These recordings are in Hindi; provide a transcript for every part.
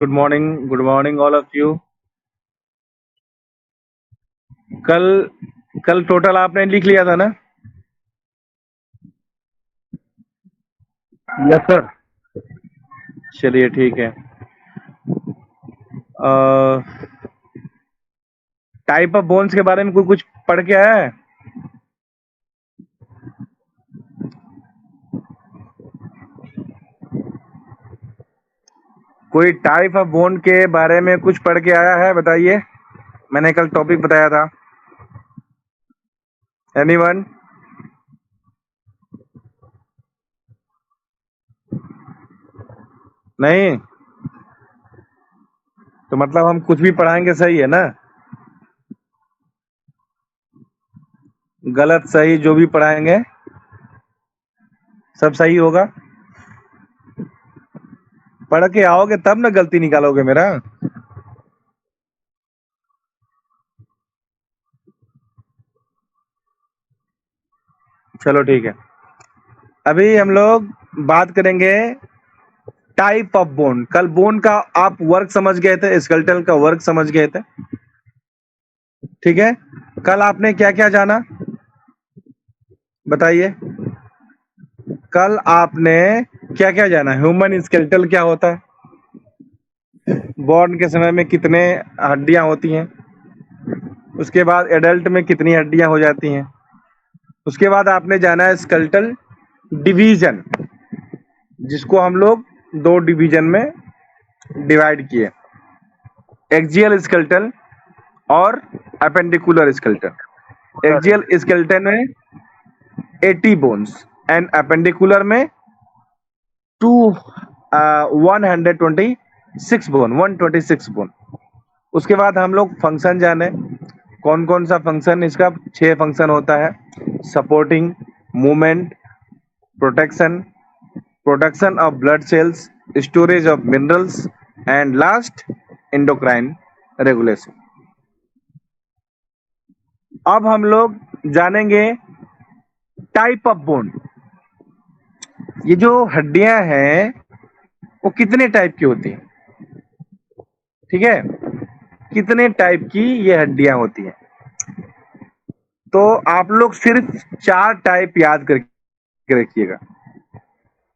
Good morning all of you. कल कल टोटल आपने लिख लिया था ना? Yes sir. चलिए ठीक है। टाइप ऑफ बोन्स के बारे में कोई कुछ पढ़ के आया है? कोई टाइप ऑफ बोन के बारे में कुछ पढ़ के आया है? बताइए। मैंने कल टॉपिक बताया था। एनीवन? नहीं तो मतलब हम कुछ भी पढ़ाएंगे सही है ना? गलत सही जो भी पढ़ाएंगे सब सही होगा। पढ़ के आओगे तब ना गलती निकालोगे मेरा। चलो ठीक है। अभी हम लोग बात करेंगे टाइप ऑफ बोन। कल बोन का आप वर्क समझ गए थे, स्केलेटल का वर्क समझ गए थे, ठीक है। कल आपने क्या क्या जाना बताइए। कल आपने क्या क्या जाना? ह्यूमन स्केलेटल क्या होता है, बॉर्न के समय में कितने हड्डियां होती हैं, उसके बाद एडल्ट में कितनी हड्डियां हो जाती हैं, उसके बाद आपने जाना है स्केलेटल डिवीजन, जिसको हम लोग दो डिवीजन में डिवाइड किए, एक्सियल स्केलेटल और अपेंडिकुलर स्केलेटन। एक्सियल स्केलेटन में 80 बोन्स एंड अपेंडिकुलर में 126 बोन, 126 बोन। उसके बाद हम लोग फंक्शन जाने। कौन कौन सा फंक्शन? इसका 6 फंक्शन होता है। Supporting, movement, protection, production of blood cells, storage of minerals and last endocrine regulation. अब हम लोग जानेंगे टाइप ऑफ बोन। ये जो हड्डियां हैं वो कितने टाइप की होती हैं, ठीक है। कितने टाइप की ये हड्डियां होती हैं? तो आप लोग सिर्फ 4 टाइप याद करके रखिएगा।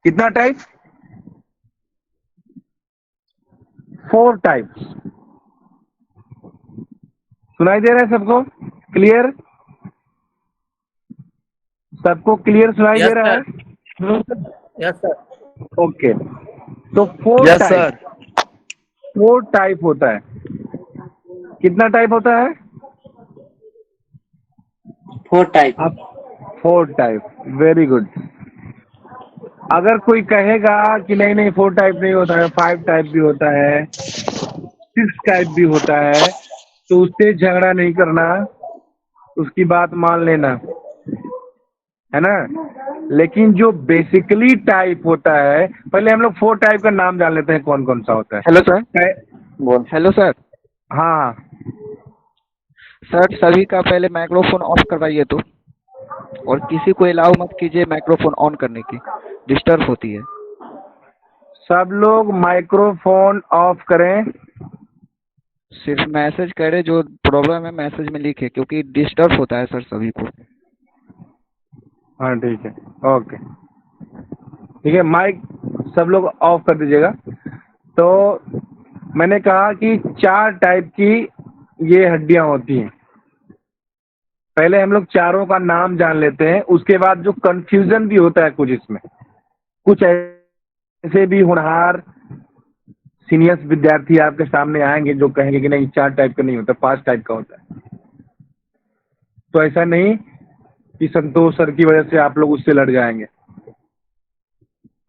कितना टाइप? 4 टाइप्स। सुनाई दे रहा है सबको? क्लियर? सबको क्लियर सुनाई दे यस रहा सर। है? Yes sir. ओके। तो 4 यस टाइप, सर। 4 टाइप होता है। कितना टाइप होता है? 4 टाइप। आप 4 टाइप, वेरी गुड। अगर कोई कहेगा कि नहीं नहीं 4 टाइप नहीं होता है, 5 टाइप भी होता है, 6 टाइप भी होता है, तो उससे झगड़ा नहीं करना, उसकी बात मान लेना, है ना। लेकिन जो बेसिकली टाइप होता है, पहले हम लोग 4 टाइप का नाम जान लेते हैं कौन कौन सा होता है। Hello sir. बोल। Hello sir. हाँ। सर सभी का पहले माइक्रोफोन ऑफ करवाइए तो, और किसी को अलाउ मत कीजिए माइक्रोफोन ऑन करने की, डिस्टर्ब होती है। सब लोग माइक्रोफोन ऑफ करें। सिर्फ मैसेज करे, जो प्रॉब्लम है मैसेज में लिखे, क्योंकि डिस्टर्ब होता है सर सभी को। हाँ ठीक है, ओके ठीक है। माइक सब लोग ऑफ कर दीजिएगा। तो मैंने कहा कि 4 टाइप की ये हड्डियां होती हैं। पहले हम लोग चारों का नाम जान लेते हैं, उसके बाद जो कंफ्यूजन भी होता है कुछ इसमें, कुछ ऐसे भी होनहार सीनियर्स विद्यार्थी आपके सामने आएंगे जो कहेंगे कि नहीं 4 टाइप का नहीं होता, 5 टाइप का होता है। तो ऐसा नहीं कि संतोष सर की वजह से आप लोग उससे लड़ जाएंगे।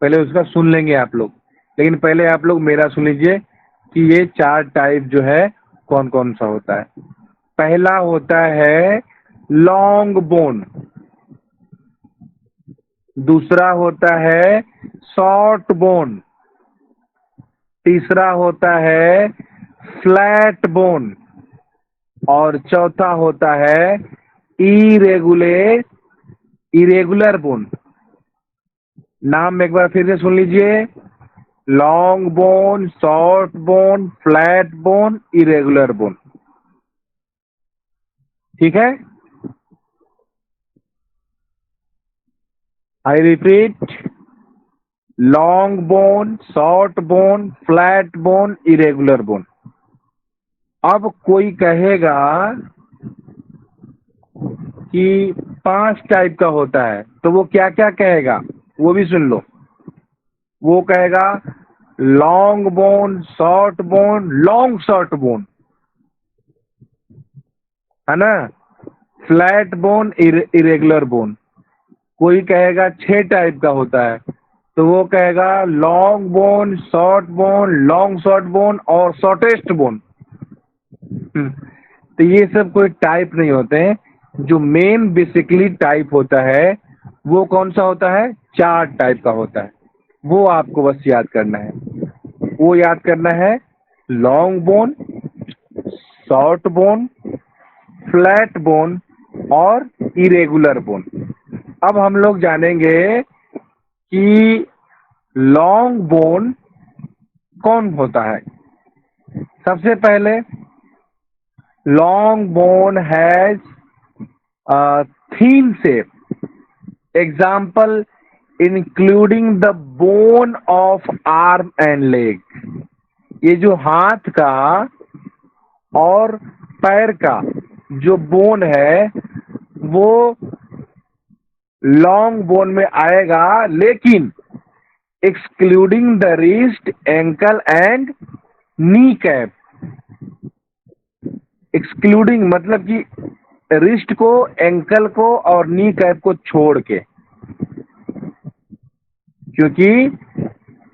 पहले उसका सुन लेंगे आप लोग, लेकिन पहले आप लोग मेरा सुन लीजिए कि ये 4 टाइप जो है कौन कौन सा होता है। पहला होता है लॉन्ग बोन, दूसरा होता है शॉर्ट बोन, तीसरा होता है फ्लैट बोन, और चौथा होता है इरेगुलर बोन। नाम एक बार फिर से सुन लीजिए। Long bone, short bone, flat bone, irregular bone. ठीक है, I repeat, long bone, short bone, flat bone, irregular bone. अब कोई कहेगा कि 5 टाइप का होता है, तो वो क्या क्या कहेगा वो भी सुन लो। वो कहेगा long bone, short bone, long short bone, है ना, फ्लैट बोन, इरेगुलर बोन। कोई कहेगा 6 टाइप का होता है, तो वो कहेगा long bone, short bone, long short bone और शॉर्टेस्ट बोन। तो ये सब कोई टाइप नहीं होते हैं। जो मेन बेसिकली टाइप होता है वो कौन सा होता है? 4 टाइप का होता है। वो आपको बस याद करना है। वो याद करना है long bone, short bone, flat bone और इरेगुलर बोन। अब हम लोग जानेंगे कि लॉन्ग बोन कौन होता है। सबसे पहले, long bone has thin shape. Example, including the bone of arm and leg. ये जो हाथ का और पैर का जो बोन है वो लॉन्ग बोन में आएगा, लेकिन excluding the wrist, ankle and knee cap. Excluding मतलब कि रिस्ट को, एंकल को और नी कैप को छोड़ के, क्योंकि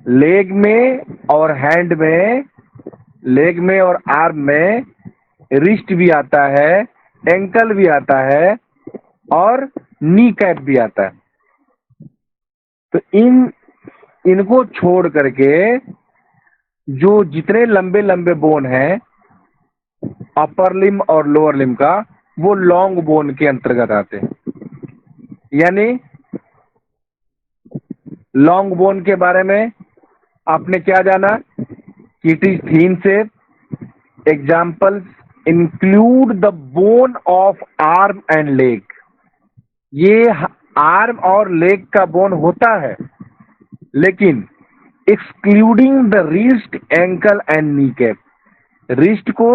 लेग में और हैंड में, लेग में और आर्म में रिस्ट भी आता है, एंकल भी आता है और नी कैप भी आता है। तो इनको छोड़ करके जो जितने लंबे लंबे बोन हैं अपर लिम और लोअर लिम का, वो लॉन्ग बोन के अंतर्गत आते हैं। यानी लॉन्ग बोन के बारे में आपने क्या जाना कि it is thin shape. Examples include the bone of arm and leg. ये आर्म और लेग का बोन होता है, लेकिन excluding the wrist, ankle and knee cap. Wrist को,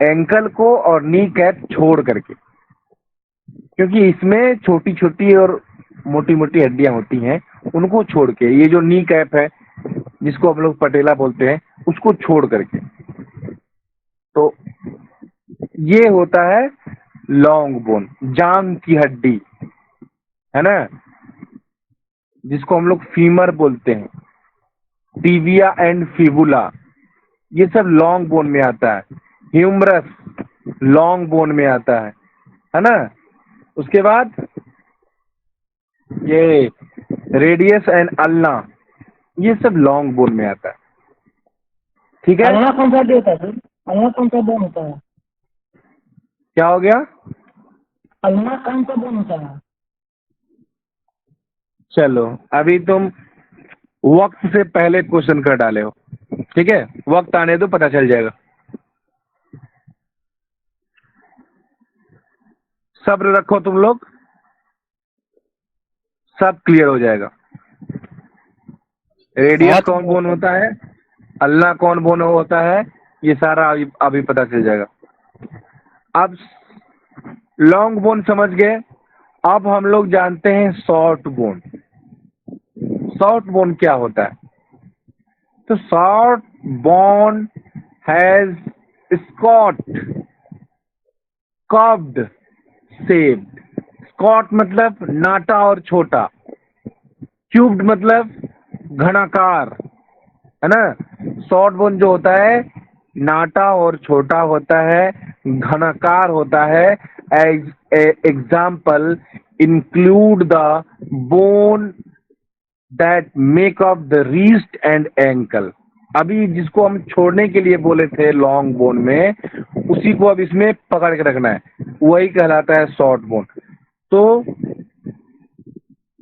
एंकल को और नी कैप छोड़ करके, क्योंकि इसमें छोटी छोटी और मोटी मोटी हड्डियां होती हैं, उनको छोड़ के, ये जो नी कैप है जिसको हम लोग पटेला बोलते हैं, उसको छोड़ करके, तो ये होता है लॉन्ग बोन, जांग की हड्डी, है ना, जिसको हम लोग फीमर बोलते हैं, टिबिया एंड फिबुला, ये सब लॉन्ग बोन में आता है। ह्यूमरस लॉन्ग बोन में आता है ना। उसके बाद ये रेडियस एंड अल्ना, ये सब लॉन्ग बोन में आता है। ठीक है, अल्ना कौन सा हड्डी होता है सर? अल्ना कौन सा बोन होता है? क्या हो गया? अल्ना कौन सा बोन होता है? चलो, अभी तुम वक्त से पहले क्वेश्चन कर डाले हो, ठीक है, वक्त आने दो, पता चल जाएगा। सब्र रखो तुम लोग, सब क्लियर हो जाएगा। रेडियस कौन बोन होता है, अल्ना कौन बोन होता है, ये सारा अभी पता चल जाएगा। अब लॉन्ग बोन समझ गए। अब हम लोग जानते हैं शॉर्ट बोन। शॉर्ट बोन क्या होता है? तो short bone has squat curved shaped. Squat मतलब नाटा और छोटा, क्यूब्ड मतलब घनाकार, है ना। शॉर्ट बोन जो होता है नाटा और छोटा होता है, घनाकार होता है। Example include the bone that make up the wrist and ankle. अभी जिसको हम छोड़ने के लिए बोले थे लॉन्ग बोन में, उसी को अब इसमें पकड़ के रखना है, वही कहलाता है शॉर्ट बोन। तो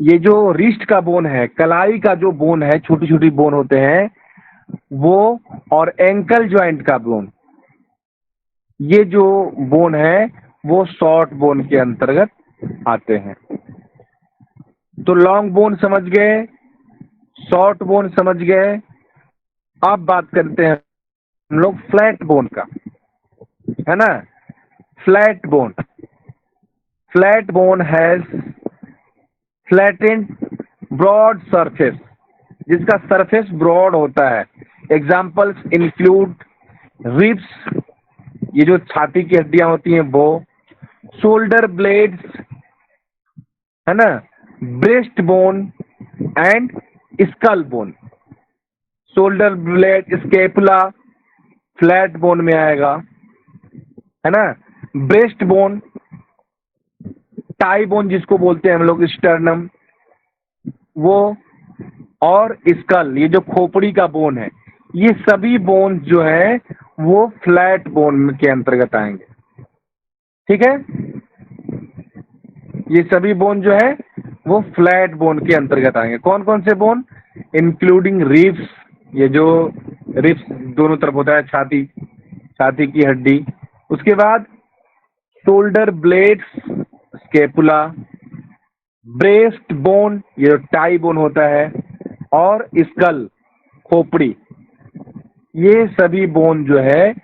ये जो रिस्ट का बोन है, कलाई का जो बोन है, छोटी छोटी बोन होते हैं वो, और एंकल ज्वाइंट का बोन, ये जो बोन है वो शॉर्ट बोन के अंतर्गत आते हैं। तो लॉन्ग बोन समझ गए, शॉर्ट बोन समझ गए। अब बात करते हैं हम लोग फ्लैट बोन का, है ना। Flat bone, flat bone has flattened broad surface, जिसका सरफेस ब्रॉड होता है। एग्जाम्पल्स इंक्लूड रिब्स, ये जो छाती की हड्डियां होती हैं वो, शोल्डर ब्लेड्स, है ना, breast bone and skull bone. Shoulder blade, scapula flat bone में आएगा, है ना। ब्रेस्ट बोन, टाई बोन जिसको बोलते हैं हम लोग, स्टर्नम, वो, और स्कल, ये जो खोपड़ी का बोन है, ये सभी बोन जो है वो फ्लैट बोन के अंतर्गत आएंगे। ठीक है, ये सभी बोन जो है वो फ्लैट बोन के अंतर्गत आएंगे। कौन कौन से बोन? इंक्लूडिंग रिब्स, ये जो रिब्स दोनों तरफ होता है, छाती, छाती की हड्डी। उसके बाद shoulder blades, scapula, breast bone, ये जो टाई बोन होता है, और स्कल, खोपड़ी, ये सभी बोन जो है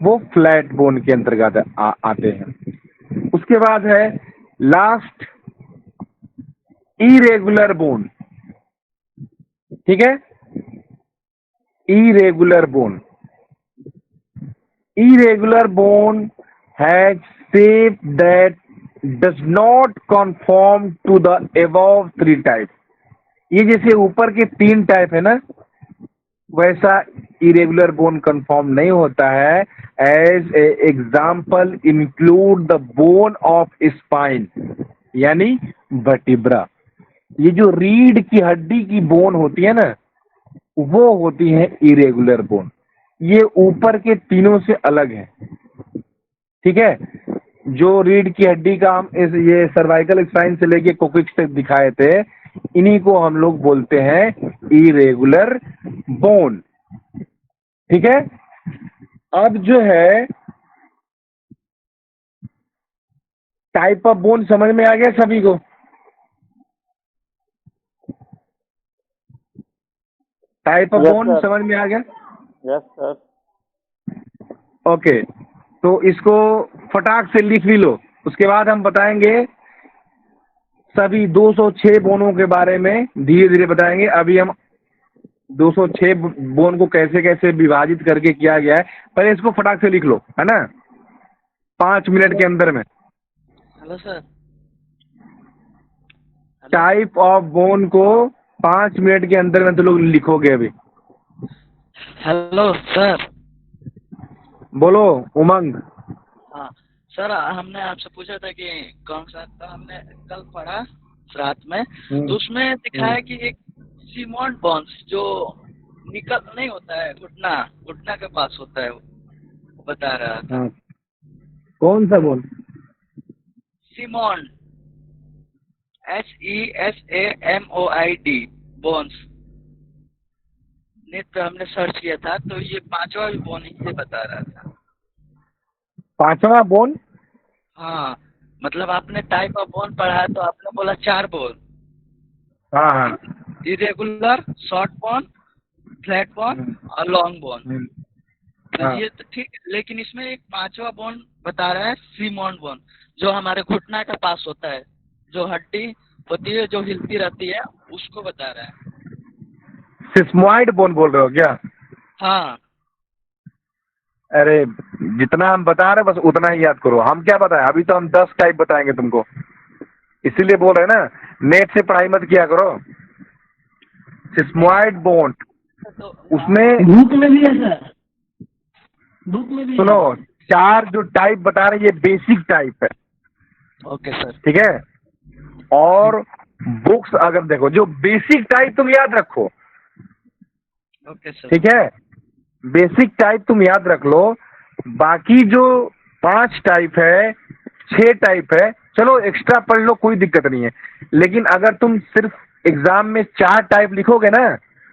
वो फ्लैट बोन के अंतर्गत आते हैं। उसके बाद है लास्ट इरेगुलर बोन। ठीक है, irregular bone, irregular bone has shape that does not conform to the above 3 type. ये जैसे ऊपर के 3 टाइप है ना, वैसा इरेगुलर बोन कंफॉर्म नहीं होता है। As a example include the bone of spine, यानी वर्टिब्रा। ये जो रीढ़ की हड्डी की बोन होती है ना, वो होती है इरेगुलर बोन। ये ऊपर के तीनों से अलग है। ठीक है, जो रीढ़ की हड्डी का हम ये सर्वाइकल स्पाइन से लेके कोकिक्स तक दिखाए थे, इन्हीं को हम लोग बोलते हैं इरेगुलर बोन। ठीक है, अब जो है टाइप ऑफ बोन समझ में आ गया सभी को? टाइप ऑफ बोन समझ में आ गया? Yes sir. ओके, तो इसको फटाक से लिख भी लो। उसके बाद हम बताएंगे सभी 206 बोनों के बारे में, धीरे धीरे बताएंगे। अभी हम 206 बोन को कैसे कैसे विभाजित करके किया गया है, पहले इसको फटाक से लिख लो, है ना, 5 मिनट के अंदर में। Hello sir. Type of bone को 5 मिनट के अंदर में तो लोग लिखोगे अभी। Hello sir. बोलो उमंग। हाँ सर, हमने आपसे पूछा था कि कौन सा था, हमने कल पढ़ा रात में, तो उसमें दिखाया कि एक सीमोन बोन्स जो निकल नहीं होता है, घुटना घुटना के पास होता है, वो बता रहा था। हाँ, कौन सा bone? Simone, SESAMOID bones. Net पे हमने सर्च किया था, तो ये 5वां भी बोन ये बता रहा था। 5वां बोन? हाँ, मतलब आपने टाइप ऑफ बोन पढ़ा है, तो आपने बोला 4 बोन। हाँ हाँ, irregular, short bone, flat bone और लॉन्ग बोन। तो हाँ। ये तो ठीक है, लेकिन इसमें एक 5वां बोन बता रहा है, सीमोन बोन, जो हमारे घुटना के पास होता है, जो हड्डी होती है जो हिलती रहती है, उसको बता रहा है। सिस्मोइड बोन बोल रहे हो क्या? हाँ अरे जितना हम बता रहे हैं बस उतना ही याद करो। हम क्या बताएं, अभी तो हम 10 टाइप बताएंगे तुमको, इसीलिए बोल रहे हैं ना, नेट से पढ़ाई मत किया करो। सिस्मोइड बोन, तो उसमें बुक में भी है सर, बुक में भी है। सुनो, 4 जो टाइप बता रहे हैं ये बेसिक टाइप है। Okay sir. ठीक है, और बुक्स अगर देखो, जो बेसिक टाइप तुम याद रखो। Okay sir. ठीक है, बेसिक टाइप तुम याद रख लो। बाकी जो 5 टाइप है, 6 टाइप है, चलो एक्स्ट्रा पढ़ लो, कोई दिक्कत नहीं है। लेकिन अगर तुम सिर्फ एग्जाम में 4 टाइप लिखोगे ना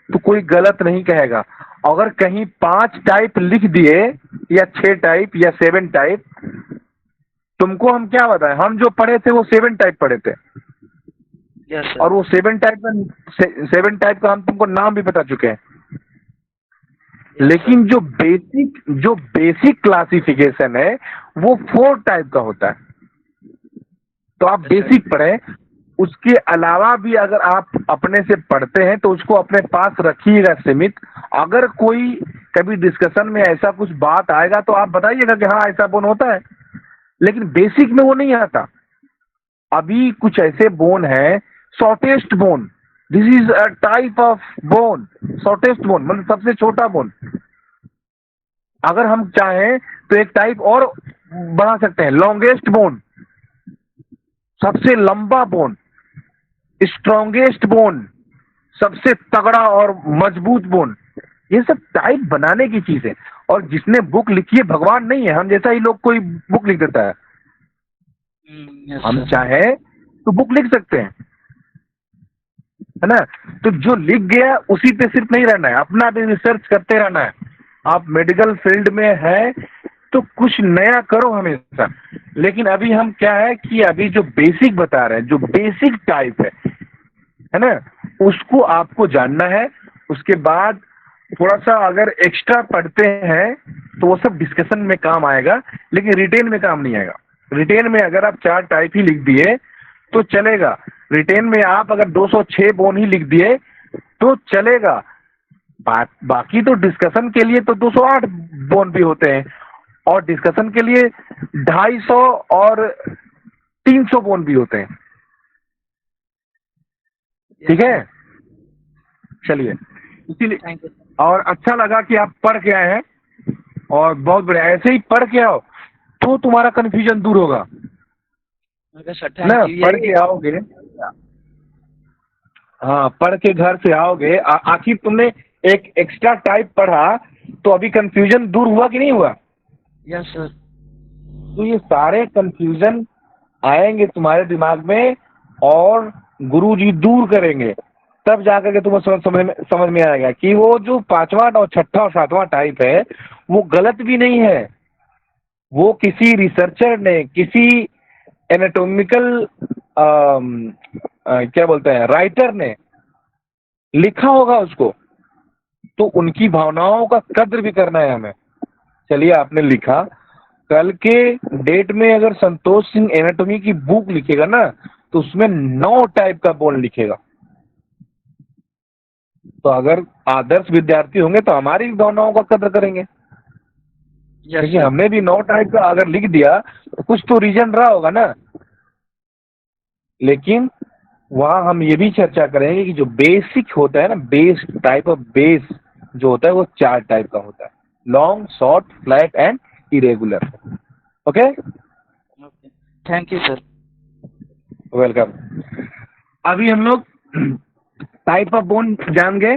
तो कोई गलत नहीं कहेगा। अगर कहीं 5 टाइप लिख दिए या 6 टाइप या 7 टाइप, तुमको हम क्या बताएं, हम जो पढ़े थे वो 7 टाइप पढ़े थे। यस और सर। वो 7 टाइप का हम तुमको नाम भी बता चुके हैं। लेकिन जो बेसिक क्लासिफिकेशन है वो 4 टाइप का होता है। तो आप बेसिक पढ़ें, उसके अलावा भी अगर आप अपने से पढ़ते हैं तो उसको अपने पास रखिएगा सीमित। अगर कोई कभी डिस्कशन में ऐसा कुछ बात आएगा तो आप बताइएगा कि हाँ ऐसा बोन होता है, लेकिन बेसिक में वो नहीं आता। अभी कुछ ऐसे बोन है, shortest bone, this is a type of bone. Shortest bone मतलब सबसे छोटा बोन। अगर हम चाहें तो एक टाइप और बढ़ा सकते हैं, लॉन्गेस्ट बोन, सबसे लंबा बोन, स्ट्रॉन्गेस्ट बोन, सबसे तगड़ा और मजबूत बोन। ये सब टाइप बनाने की चीज है। और जिसने बुक लिखी है भगवान नहीं है, हम जैसा ही लोग कोई बुक लिख देता है। हम चाहें तो बुक लिख सकते हैं, है ना। तो जो लिख गया उसी पे सिर्फ नहीं रहना है, अपना भी रिसर्च करते रहना है। आप मेडिकल फील्ड में है तो कुछ नया करो हमेशा। लेकिन अभी हम क्या है कि अभी जो बेसिक बता रहे हैं, जो बेसिक टाइप है ना, उसको आपको जानना है। उसके बाद थोड़ा सा अगर एक्स्ट्रा पढ़ते हैं तो वो सब डिस्कशन में काम आएगा, लेकिन रिटेन में काम नहीं आएगा। रिटेन में अगर आप 4 टाइप ही लिख दिए तो चलेगा। रिटेन में आप अगर 206 बोन ही लिख दिए तो चलेगा। बाकी तो डिस्कशन के लिए तो 208 बोन भी होते हैं, और डिस्कशन के लिए 250 और 300 बोन भी होते हैं। ठीक है, चलिए। इसीलिए और अच्छा लगा कि आप पढ़ के आए हैं, और बहुत बढ़िया। ऐसे ही पढ़ के आओ तो तुम्हारा कंफ्यूजन दूर होगा ना। पढ़ के आओगे, हाँ, पढ़ के घर से आओगे। आखिर तुमने एक एक्स्ट्रा टाइप पढ़ा तो अभी कंफ्यूजन दूर हुआ कि नहीं हुआ? Yes sir. तो ये सारे कंफ्यूजन आएंगे तुम्हारे दिमाग में और गुरुजी दूर करेंगे, तब जाकर के तुम्हें समझ में आएगा कि वो जो 5वां और 6ठा और 7वां टाइप है वो गलत भी नहीं है। वो किसी रिसर्चर ने, किसी एनाटॉमिकल क्या बोलते हैं, राइटर ने लिखा होगा उसको, तो उनकी भावनाओं का कद्र भी करना है हमें। चलिए, आपने लिखा, कल के डेट में अगर संतोष सिंह एनाटॉमी की बुक लिखेगा ना तो उसमें 9 टाइप का बोन लिखेगा। तो अगर आदर्श विद्यार्थी होंगे तो हमारी भावनाओं का कद्र करेंगे, क्योंकि हमने भी 9 टाइप का अगर लिख दिया तो कुछ तो रीजन रहा होगा ना। लेकिन वहां हम ये भी चर्चा करेंगे कि जो बेसिक होता है ना, बेस टाइप ऑफ बेस जो होता है वो 4 टाइप का होता है, long, short, flat and irregular. Okay, thank you sir. Welcome. अभी हम लोग टाइप ऑफ बोन जान गए।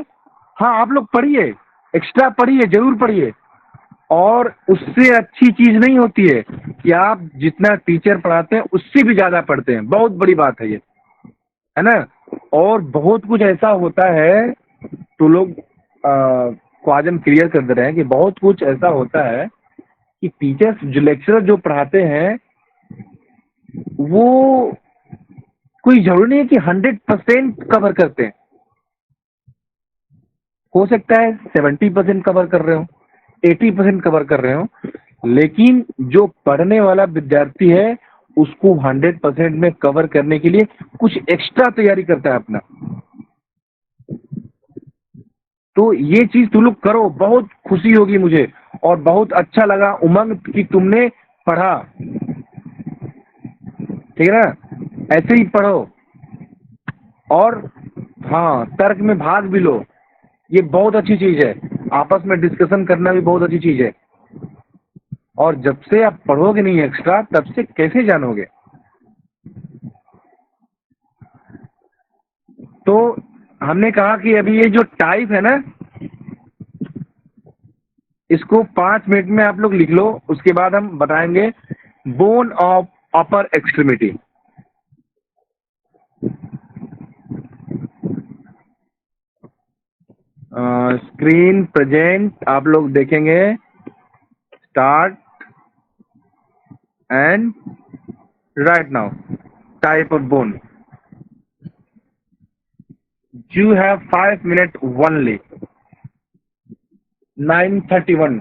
हाँ, आप लोग पढ़िए, एक्स्ट्रा पढ़िए, जरूर पढ़िए। और उससे अच्छी चीज नहीं होती है कि आप जितना टीचर पढ़ाते हैं उससे भी ज्यादा पढ़ते हैं। बहुत बड़ी बात है ये, है ना। और बहुत कुछ ऐसा होता है, तो लोग को आज हम क्लियर कर दे रहे हैं कि बहुत कुछ ऐसा होता है कि टीचर्स, जो लेक्चरर जो पढ़ाते हैं, वो कोई जरूरी नहीं है कि 100% कवर करते हैं। हो सकता है 70% कवर कर रहे हो, 80% कवर कर रहे हो, लेकिन जो पढ़ने वाला विद्यार्थी है उसको 100% में कवर करने के लिए कुछ एक्स्ट्रा तैयारी करता है अपना। तो ये चीज तुम लोग करो, बहुत खुशी होगी मुझे, और बहुत अच्छा लगा उमंग कि तुमने पढ़ा। ठीक है ना, ऐसे ही पढ़ो। और हाँ, तर्क में भाग भी लो, ये बहुत अच्छी चीज है। आपस में डिस्कशन करना भी बहुत अच्छी चीज है। और जब से आप पढ़ोगे नहीं एक्स्ट्रा, तब से कैसे जानोगे? तो हमने कहा कि अभी ये जो टाइप है ना, इसको 5 मिनट में आप लोग लिख लो। उसके बाद हम बताएंगे bone of upper extremity. Screen present आप लोग देखेंगे, start and right now type of bone. You have 5 minutes only. 9:31.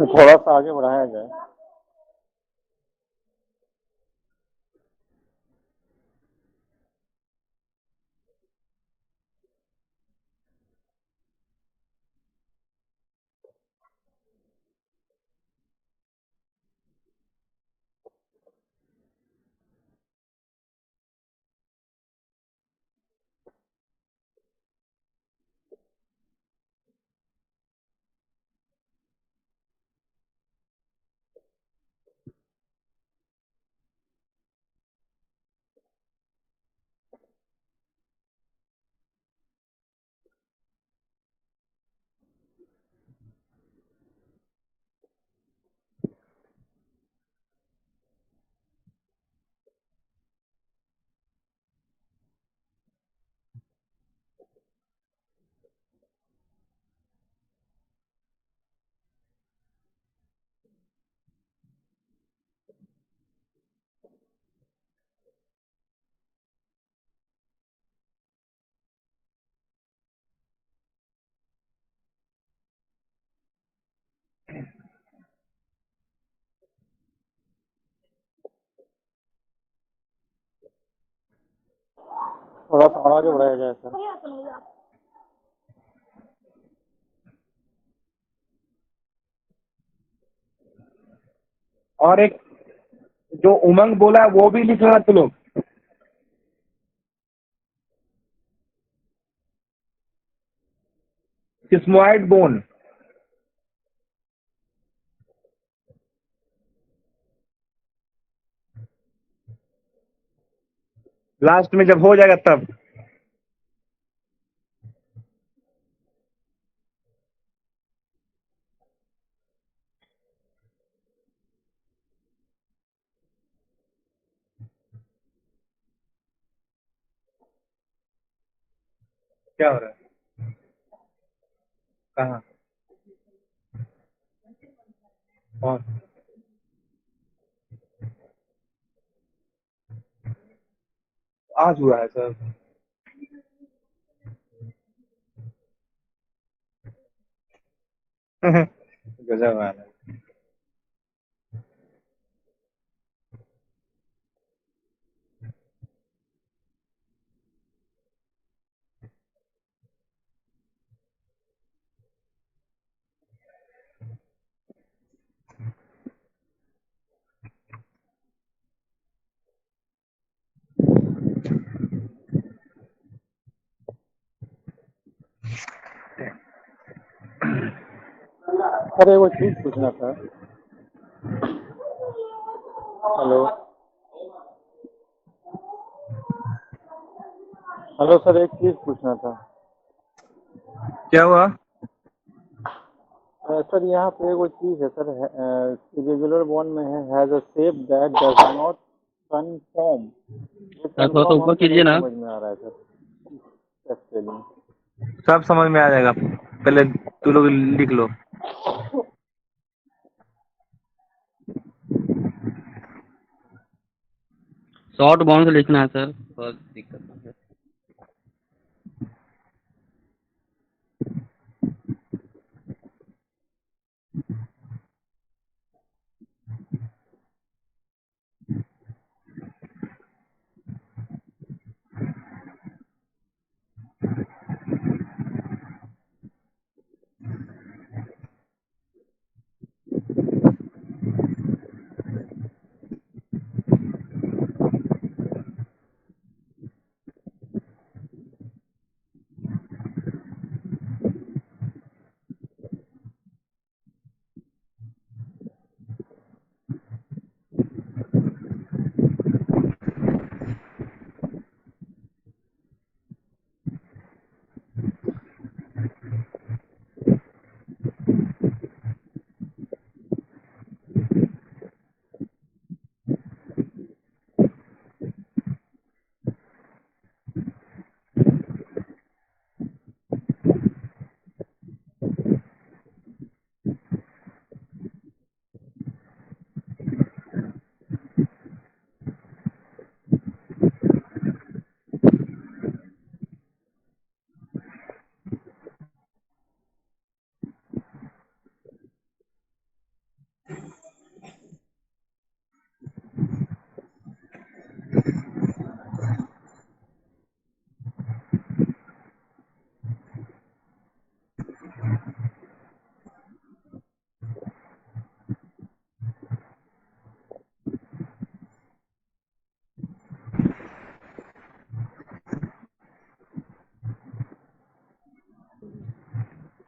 थोड़ा सा आगे बढ़ाया जाए. थोड़ा सा और आगे बढ़ाया जाए सर. और एक जो उमंग बोला है वो भी लिखना तुम लोग. Sesamoid bone. लास्ट में जब हो जाएगा तब. क्या हो रहा है? कहाँ? और आज हुआ है सर. गजब वाला। सर एक वो चीज पूछना था। हेलो हेलो सर, एक चीज पूछना था। क्या हुआ? सर यहाँ पे एक वो चीज है सर, रेगुलर बॉन्ड में has a shape that does not confirm. ये सर थोड़ा सा कन्फर्म ऊपर हमको नहीं कीजिए ना। समझ में आ रहा है सर। स्पेलिंग। सब समझ में आ जाएगा, पहले तू लोग लिख लो। शॉर्ट बाउंड से लिखना है सर, थोड़ा दिक्कत है।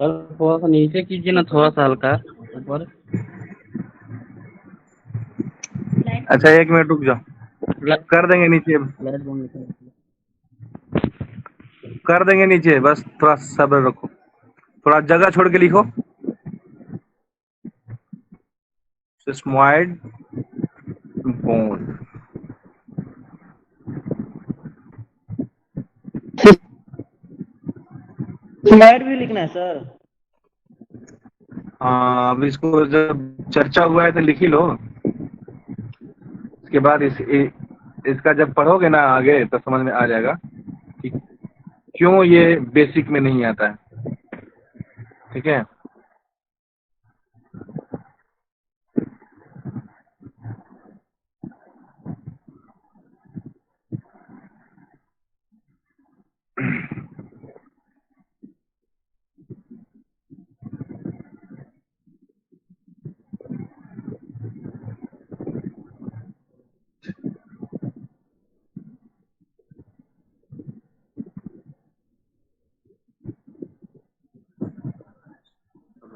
सर थोड़ा सा नीचे कीजिए ना, थोड़ा सा हल्का ऊपर। अच्छा 1 मिनट रुक जाओ, कर देंगे नीचे, लाइट बंद निकल। कर देंगे नीचे, बस थोड़ा सब्र रखो, थोड़ा जगह छोड़ के लिखो। Sesamoid bone. स्लाइड भी लिखना है सर। हाँ, अब इसको जब चर्चा हुआ है तो लिख ही लो। इसके बाद इसका जब पढ़ोगे ना आगे तो समझ में आ जाएगा कि क्यों ये बेसिक में नहीं आता है। ठीक है।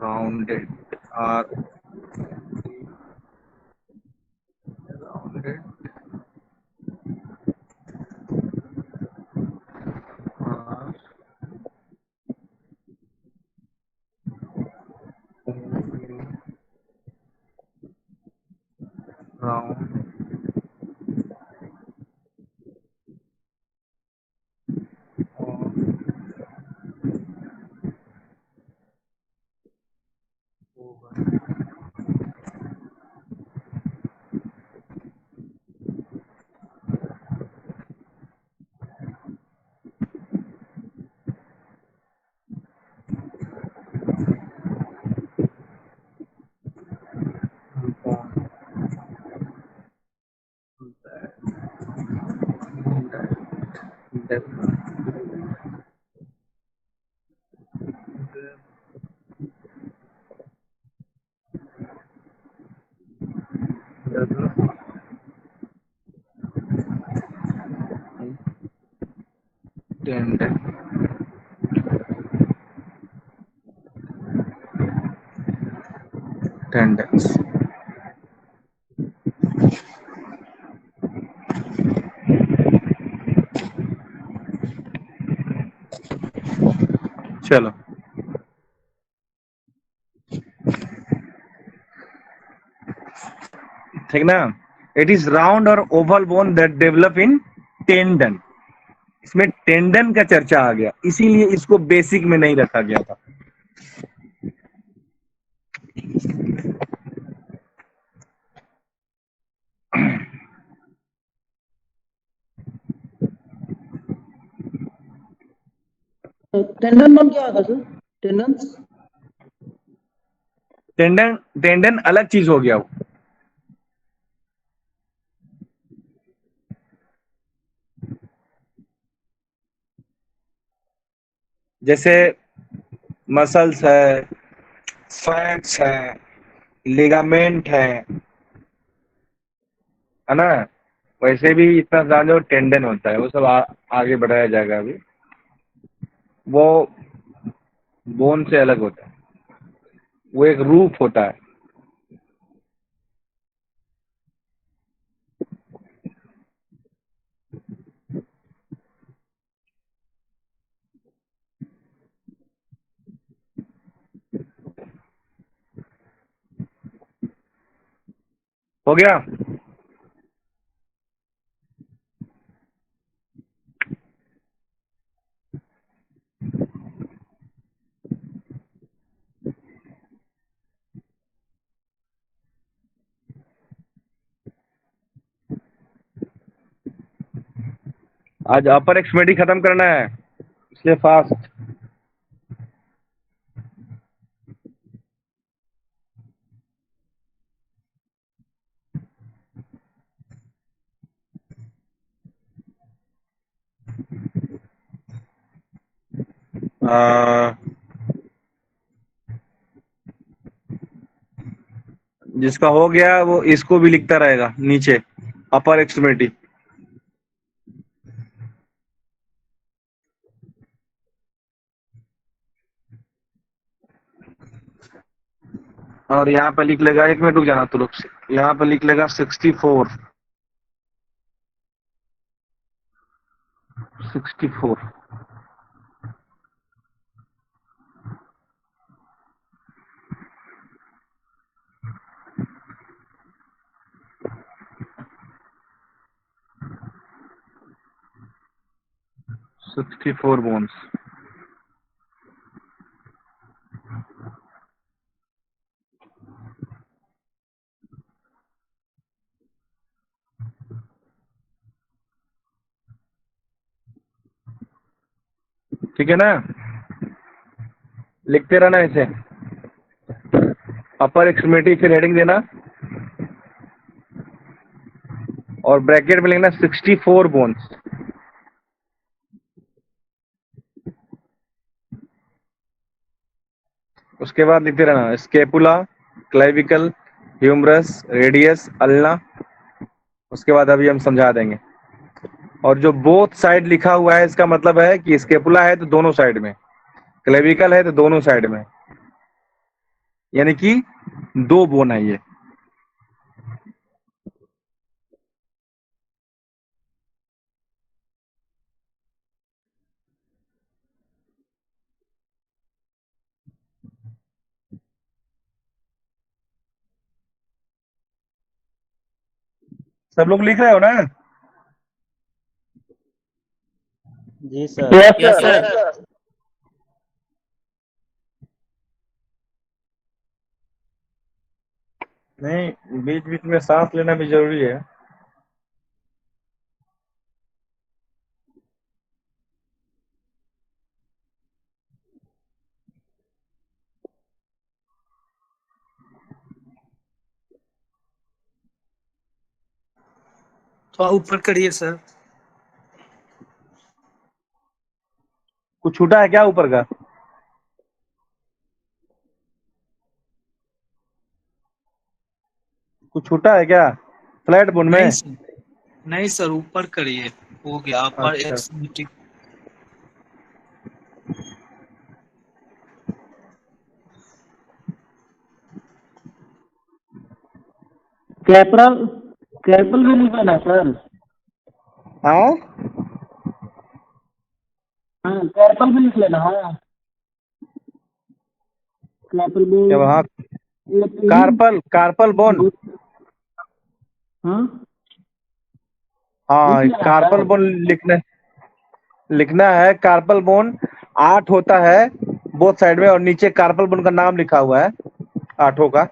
Rounded or rounded or round tendon tendons चलो ठीक ना। इट इज राउंड और oval bone that develop in tendon. इसमें टेंडन का चर्चा आ गया, इसीलिए इसको बेसिक में नहीं रखा गया था। टेंडन नाम क्या होगा सर? टेंडन टेंडन टेंडन अलग चीज हो गया वो। जैसे मसल्स है, फैट्स है, लिगामेंट है ना। वैसे भी इतना ज्यादा टेंडन होता है, वो सब आगे बढ़ाया जाएगा अभी। वो बोन से अलग होता है, वो एक रूप होता है। हो गया। आज अपर एक्सट्रीमिटी खत्म करना है, इसलिए फास्ट। जिसका हो गया वो इसको भी लिखता रहेगा नीचे, अपर एक्सट्रीमिटी। और यहाँ पे लिख लेगा, एक मिनट रुक जाना तू लोग, यहाँ पे लिख लेगा 64 64। Sixty four bones. ठीक है ना, लिखते रहना इसे। अपर एक्सट्रीमिटी फिर हेडिंग देना और ब्रैकेट में लिखना 64 बोन्स। उसके बाद लिखते रहना scapula, clavicle, humerus, radius, ulna. उसके बाद अभी हम समझा देंगे। और जो बोथ साइड लिखा हुआ है, इसका मतलब है कि स्केपुला है तो दोनों साइड में, क्लेविकल है तो दोनों साइड में, यानी कि दो बोन है ये। सब लोग लिख रहे हो ना? जी सर। Yes sir. नहीं, बीच बीच में सांस लेना भी जरूरी है। थोड़ा ऊपर करिए सर। कुछ छूटा है क्या ऊपर का? कुछ छूटा है क्या फ्लैट बोन में? नहीं सर, नहीं सर, ऊपर करिए, हो गया अपर अच्छा, एक्सट्रीमिटी। कैपरल कैपल भी लिखा ना सर? हाँ हाँ, कैपल भी लिख लेना। हाँ, कैपल भी। क्या? हाँ, एक इन। Carpel carpal bone. हाँ, लिख हाँ, लेना कार्पल सर। बोन लिखना लिखना है। कार्पल बोन 8 होता है बोथ साइड में, और नीचे कार्पल बोन का नाम लिखा हुआ है 8 का।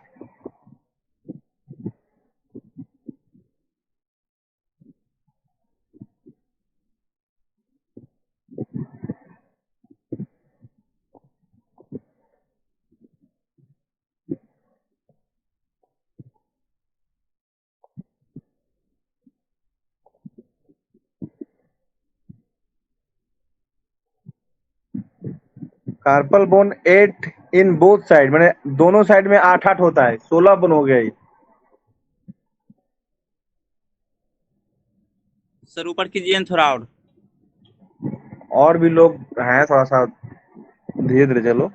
Carpal bone 8 in both side, मैंने दोनों साइड में 8 होता है, 16 बोन हो गया ये। सर ऊपर कीजिए न थोड़ा और भी लोग हैं, थोड़ा सा धीरे धीरे चलो।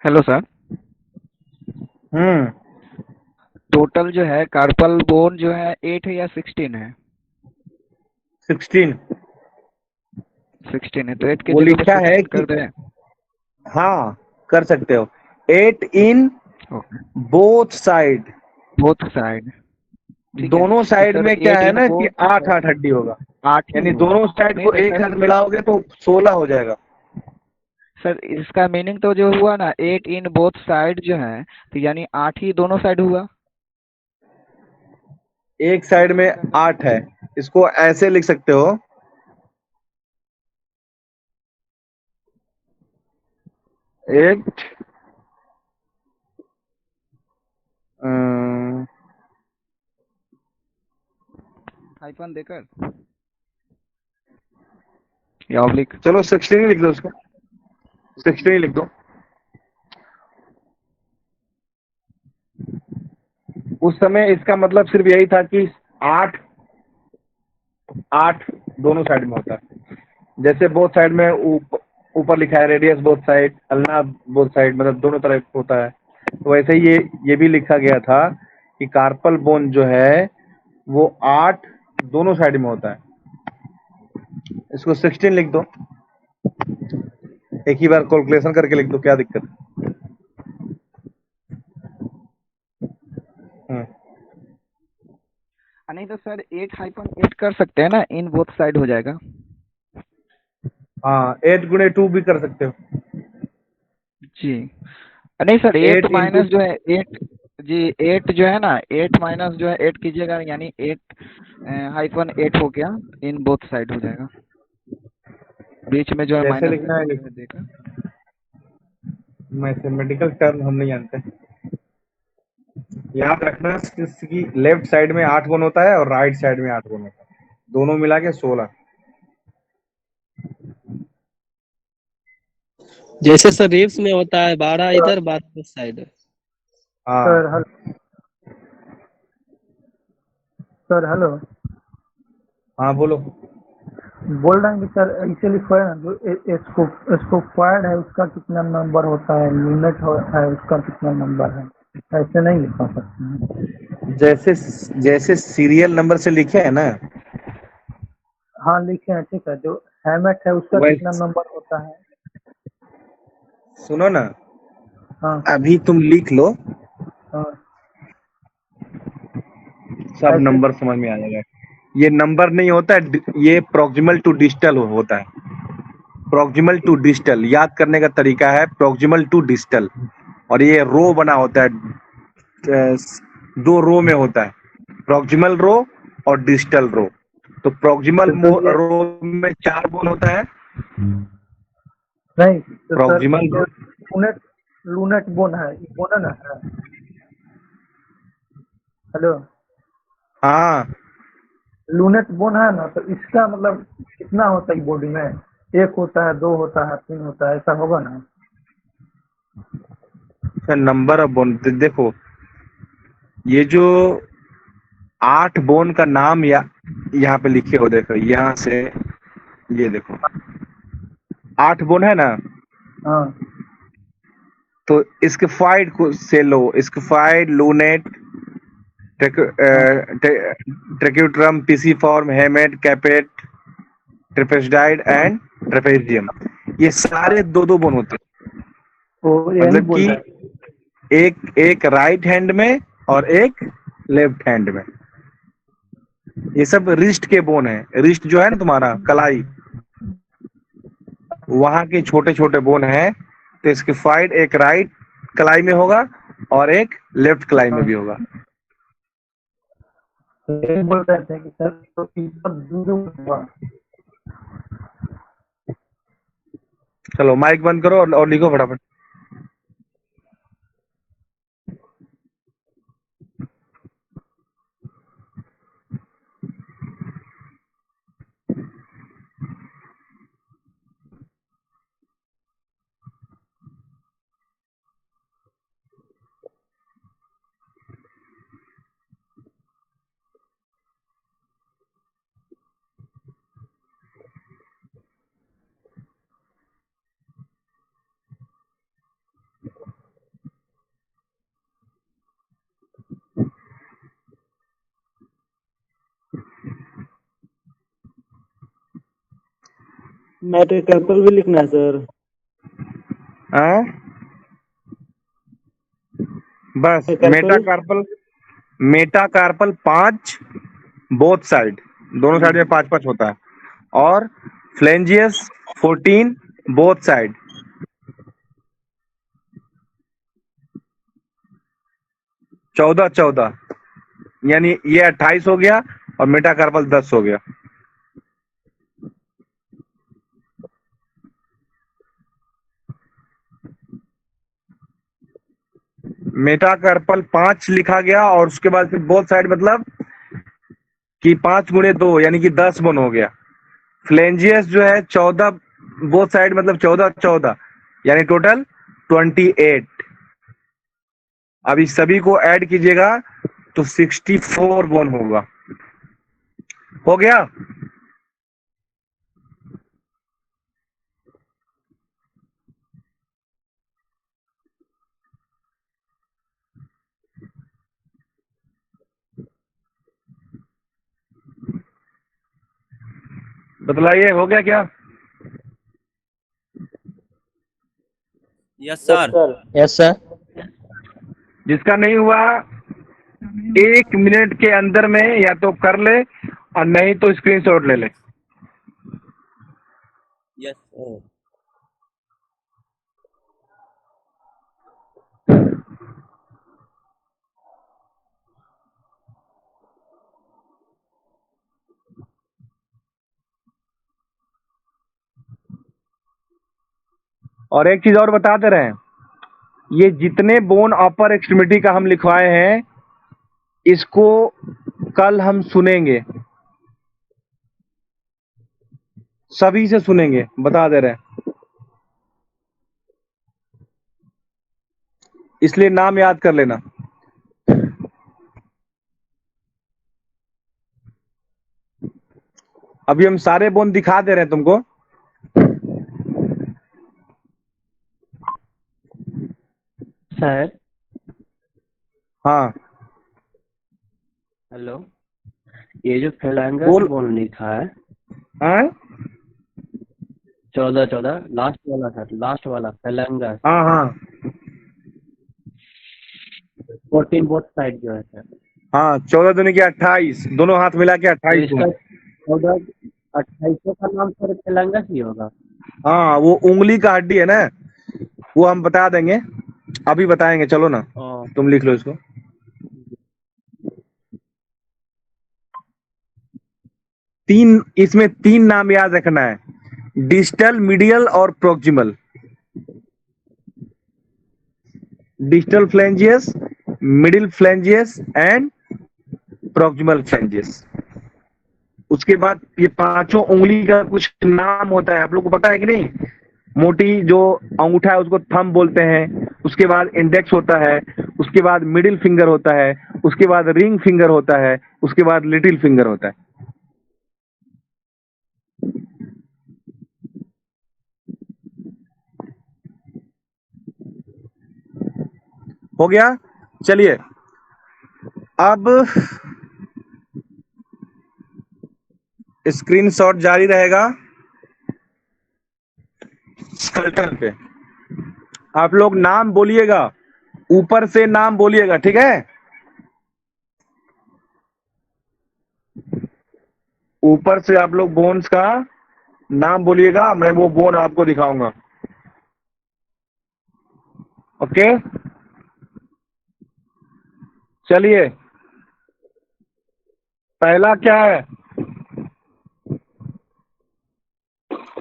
Hello sir. हम्म टोटल जो है कार्पल बोन जो है 8 है या 16 है? 16 16 है, तो 8 की वो जगह पे लिखा है 16 कि, कर दें। हाँ कर सकते हो। 8 in okay, both side, both side. ठीक है, दोनों तो साइड सर में क्या 8 है इन ना कि बोथ 8 हड्डी होगा, 8 ही यानी होगा। दोनों साइड नहीं को तो एक सर, साथ मिलाओगे तो 16 हो जाएगा। सर इसका मीनिंग तो जो हुआ ना 8 इन बोथ साइड जो है, तो यानी 8 ही दोनों साइड हुआ। एक साइड में 8 है, इसको ऐसे लिख सकते हो। 8 हाइफन देकर या ऑब्लिक। चलो 16 ही लिख दो, उसको 16 ही लिख दो। उस समय इसका मतलब सिर्फ यही था कि 8 8 दोनों साइड में होता है। जैसे बोथ साइड में ऊपर लिखा है radius both side, ulna both side, मतलब दोनों तरफ होता है। तो वैसे ही ये भी लिखा गया था कि कार्पल बोन जो है वो 8 दोनों साइड में होता है। इसको 16 लिख दो, एक ही बार कैलकुलेशन करके लिख दो, क्या दिक्कत है? हम्म। नहीं तो सर 8 कर सकते हैं ना, इन बोथ साइड हो जाएगा। हाँ, 8 × 2 भी कर सकते हो। जी, नहीं सर 8 8 इंटू, माइनस जो है 8। जी, 8 जो है ना, 8 माइनस जो है 8 कीजिएगा, यानी 8 -8 हो गया, इन बोथ साइड हो जाएगा। बीच में जो है जैसे माइनस लिखना है जो लिखो, है देकर। मैथमेटिकल टर्म हम नहीं जानते। याद रखना इसकी लेफ्ट साइड में 8 गुण होता है और राइट साइड में 8 गुण होता है, दोनों मिला के 16। जैसे सर रिप्स में होता है 12 इधर 12 उस साइड। हाँ सर हेलो। Sir hello. हाँ बोलो। बोल रहे हैं कि सर ऐसे लिखो है ना, जो स्कोपाइड है उसका कितना नंबर होता है, यूनिट है उसका कितना नंबर है, ऐसे नहीं लिखा सकते हैं? जैसे जैसे सीरियल नंबर से लिखे है ना, हाँ लिखे हैं, ठीक है। जो हैमेट है उसका कितना वैसे नंबर होता है? सुनो ना, हाँ अभी तुम लिख लो, हाँ। सब ऐसे नंबर समझ में आ जाएगा। ये नंबर नहीं होता है, ये प्रॉक्सिमल टू डिजिटल होता है। प्रॉक्सिमल टू डिस्टल, याद करने का तरीका है प्रॉक्सिमल टू डिस्टल। और ये रो बना होता है, 2 रो में होता है, प्रॉक्सिमल रो और डिस्टल रो। तो प्रॉक्सिमल तो सर ये रो में 4 बोन होता है, नहीं तो सर प्रॉक्सिमल ये लूनेट लूनेट बोन है, ये बोन है ना? हेलो, हाँ लूनेट बोन है ना, तो इसका मतलब कितना होता है बॉडी में? 1 होता है, 2 होता है, 3 होता है, ऐसा होगा ना? सर नंबर ऑफ बोन देखो, ये जो 8 बोन का नाम यहाँ पे लिखे हो, देखो यहाँ से, ये देखो 8 बोन है ना, हाँ तो स्किफाइड को से लो, scaphoid, lunate, triquetrum, pisiform, hamate, capitate, trapezoid and trapezium, ये सारे 2-2 बोन होते हैं। वो यही मतलब बोल कि रहा है। एक राइट हैंड में और एक लेफ्ट हैंड में। ये सब रिस्ट के बोन है, रिस्ट जो है ना तुम्हारा कलाई, वहां के छोटे छोटे बोन है। तो इसके फाइड एक राइट कलाई में होगा और एक लेफ्ट कलाई में भी होगा। तो यही बोल रहे थे कि सर तो इस पर दूर हुआ। चलो माइक बंद करो और लिखो फटाफट। मेटाकार्पल भी लिखना है सर। हाँ बस मेटाकार्पल मेटाकार्पल 5 बोथ साइड, दोनों साइड में 5-5 होता है। और फ्लेंजियस 14 बोथ साइड। 14 यानी ये 28 हो गया और मेटाकार्पल 10 हो गया। मेटाकार्पल 5 लिखा गया और उसके बाद फिर बोथ साइड मतलब कि 5 गुणे 2 यानी कि 10 बोन हो गया। फ्लेंजियस जो है 14 बोथ साइड मतलब 14 यानी टोटल 28। अब इस सभी को ऐड कीजिएगा तो 64 बोन होगा। हो गया? बतलाइए हो गया क्या? Yes sir. Yes sir. जिसका नहीं हुआ 1 मिनट के अंदर में या तो कर ले और नहीं तो स्क्रीनशॉट ले ले। Yes sir. और एक चीज और बता दे रहे हैं, ये जितने बोन अपर एक्सट्रीमिटी का हम लिखवाए हैं इसको कल हम सुनेंगे, सभी से सुनेंगे, बता दे रहे हैं। इसलिए नाम याद कर लेना। अभी हम सारे बोन दिखा दे रहे हैं तुमको। सर हाँ हेलो, ये जो फेलांगस बोल। बोन लिखा है हाँ 14 लास्ट वाला सर, लास्ट वाला फेलांगस हाँ हाँ 14 बोथ साइड जो है सर, हाँ 14 दूनी के 28, दोनों हाथ मिला के तो 28 इसका बोन। 14 28 का नाम सर फेलांगस ही होगा। हाँ वो उंगली का हड्डी है ना, वो हम बता देंगे, अभी बताएंगे, चलो ना, ओ, तुम लिख लो इसको। इसमें 3 नाम याद रखना है, डिस्टल, मीडियल और proximal. Distal phalanges, middle phalanges and proximal phalanges. उसके बाद ये पांचों उंगली का कुछ नाम होता है, आप लोग को पता है कि नहीं? मोटी जो अंगूठा है उसको थंब बोलते हैं, उसके बाद इंडेक्स होता है, उसके बाद मिडिल फिंगर होता है, उसके बाद रिंग फिंगर होता है, उसके बाद लिटिल फिंगर होता है। हो गया? चलिए अब स्क्रीनशॉट जारी रहेगा स्केलेटन पे। आप लोग नाम बोलिएगा, ऊपर से नाम बोलिएगा, ठीक है? ऊपर से आप लोग बोन्स का नाम बोलिएगा, मैं वो बोन आपको दिखाऊंगा। ओके, चलिए पहला क्या है?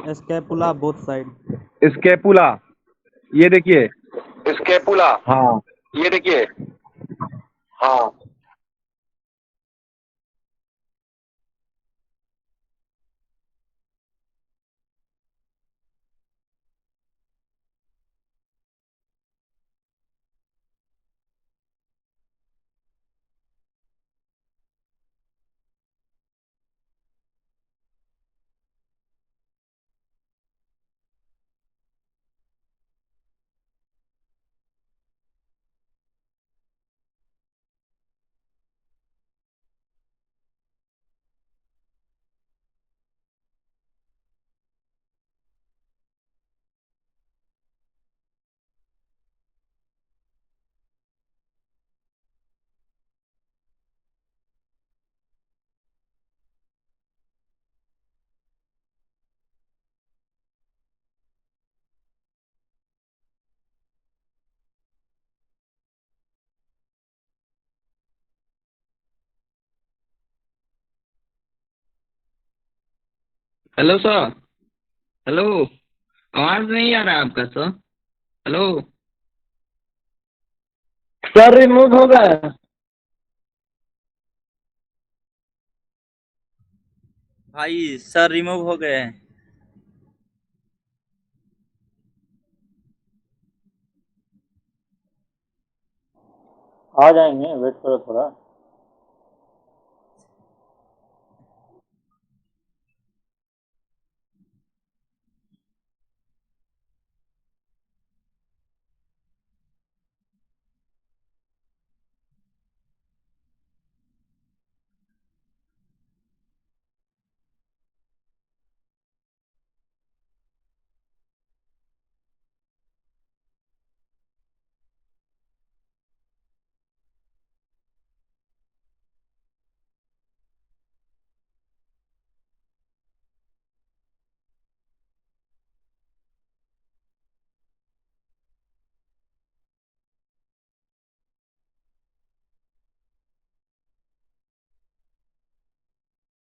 Scapula both side. स्केपुला, ये देखिए स्केपुला, हाँ ये देखिए, हाँ हेलो सर। हेलो, आवाज नहीं आ रहा है आपका सर। हेलो सर रिमूव हो गया। भाई, सर रिमूव हो गए हैं। आ जाएंगे, वेट करो थोड़ा।